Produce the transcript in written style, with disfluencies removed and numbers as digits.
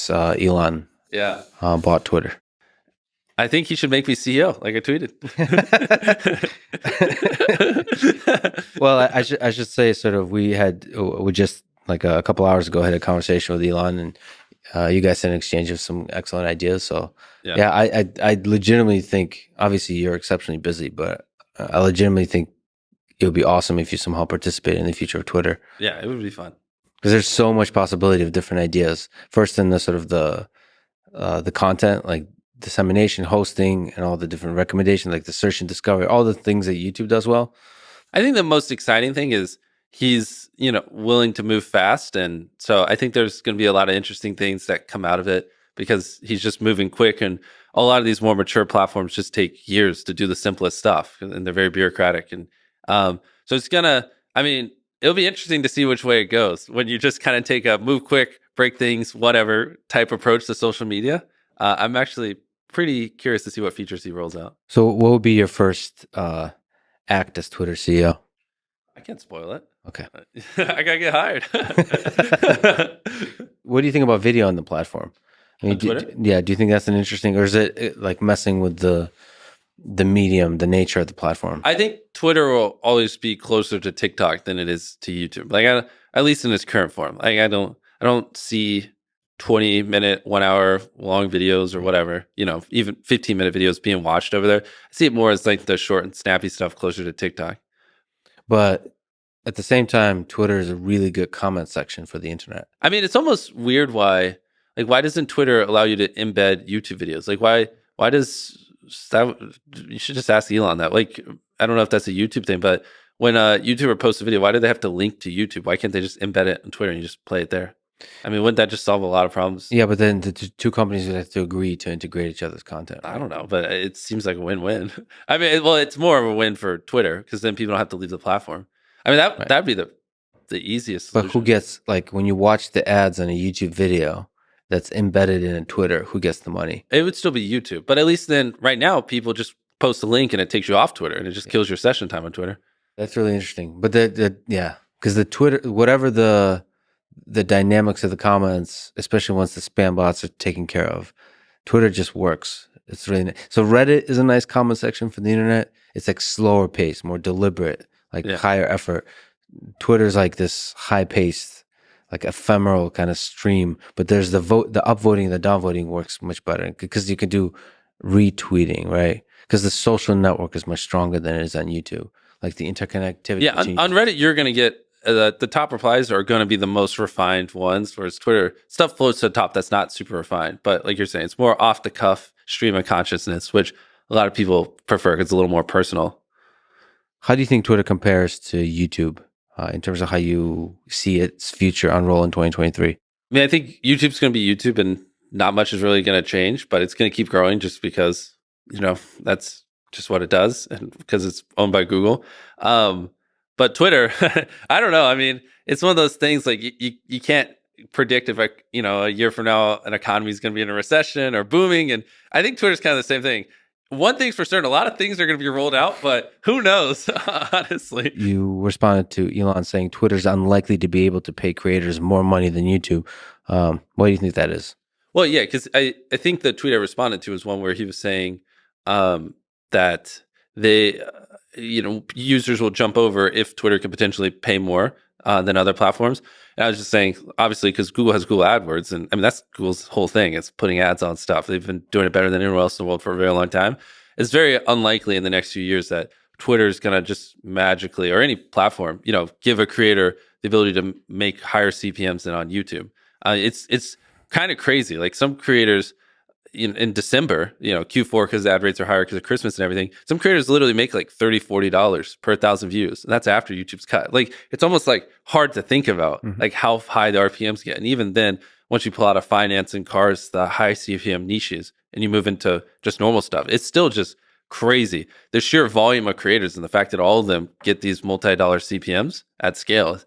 since Elon Yeah. bought Twitter. I think he should make me CEO, like I tweeted. Well, I should say, sort of, we just like a couple hours ago had a conversation with Elon, and you guys had an exchange of some excellent ideas. So yeah, I legitimately think, obviously you're exceptionally busy, but I legitimately think it would be awesome if you somehow participate in the future of Twitter. Yeah, it would be fun. Because there's so much possibility of different ideas. First, in the sort of the content, like dissemination, hosting, and all the different recommendations, like the search and discovery, all the things that YouTube does well. I think the most exciting thing is he's, willing to move fast. And so I think there's going to be a lot of interesting things that come out of it because he's just moving quick. And a lot of these more mature platforms just take years to do the simplest stuff, and they're very bureaucratic. And so it'll be interesting to see which way it goes when you just kind of take a move quick, break things, whatever type approach to social media. I'm actually pretty curious to see what features he rolls out. So what would be your first act as Twitter CEO? I can't spoil it. Okay. I gotta get hired. What do you think about video on the platform? I mean, Twitter? do you think that's an interesting, or is it like messing with the medium, the nature of the platform? I think Twitter will always be closer to TikTok than it is to YouTube. Like, at least in its current form. Like, I don't see 20-minute, 1 hour long videos or whatever, even 15-minute videos being watched over there. I see it more as like the short and snappy stuff closer to TikTok. But at the same time, Twitter is a really good comment section for the internet. I mean, it's almost weird why doesn't Twitter allow you to embed YouTube videos? Like, why does that? You should just ask Elon that. Like, I don't know if that's a YouTube thing, but when a YouTuber posts a video, why do they have to link to YouTube? Why can't they just embed it on Twitter and you just play it there? I mean, wouldn't that just solve a lot of problems? Yeah, but then the two companies would have to agree to integrate each other's content. I don't know, but it seems like a win-win. I mean, well, it's more of a win for Twitter because then people don't have to leave the platform. I mean, that'd be the easiest solution. But who gets, like, when you watch the ads on a YouTube video that's embedded in a Twitter, who gets the money? It would still be YouTube, but at least then right now people just post a link and it takes you off Twitter and it just kills your session time on Twitter. That's really interesting. But because the Twitter, whatever the dynamics of the comments, especially once the spam bots are taken care of, Twitter just works. It's really so Reddit is a nice comment section for the internet. It's like slower pace, more deliberate, like higher effort. Twitter's like this high paced, like ephemeral kind of stream. But there's the upvoting and the downvoting works much better because you can do retweeting, right? Because the social network is much stronger than it is on YouTube. Like the interconnectivity. Yeah, on Reddit, you're going to get the top replies are going to be the most refined ones, whereas Twitter, stuff floats to the top that's not super refined. But like you're saying, it's more off the cuff stream of consciousness, which a lot of people prefer because it's a little more personal. How do you think Twitter compares to YouTube in terms of how you see its future unroll in 2023? I mean, I think YouTube's going to be YouTube and not much is really going to change, but it's going to keep growing just because, that's just what it does and because it's owned by Google. But Twitter, I don't know. I mean, it's one of those things like you can't predict if a year from now an economy is going to be in a recession or booming. And I think Twitter's kind of the same thing. One thing's for certain, a lot of things are going to be rolled out, but who knows, honestly. You responded to Elon saying Twitter's unlikely to be able to pay creators more money than YouTube. Why do you think that is? Well, yeah, because I think the tweet I responded to was one where he was saying that they, users will jump over if Twitter could potentially pay more than other platforms. And I was just saying, obviously, because Google has Google AdWords, and I mean, that's Google's whole thing. It's putting ads on stuff. They've been doing it better than anyone else in the world for a very long time. It's very unlikely in the next few years that Twitter is going to just magically, or any platform, give a creator the ability to make higher CPMs than on YouTube. It's kind of crazy. Like some creators in December, Q4, because ad rates are higher because of Christmas and everything, some creators literally make like $30-$40 per 1,000 views. And that's after YouTube's cut. Like, it's almost like hard to think about like how high the RPMs get. And even then, once you pull out of finance and cars, the high CPM niches, and you move into just normal stuff, it's still just crazy. The sheer volume of creators and the fact that all of them get these multi-dollar CPMs at scale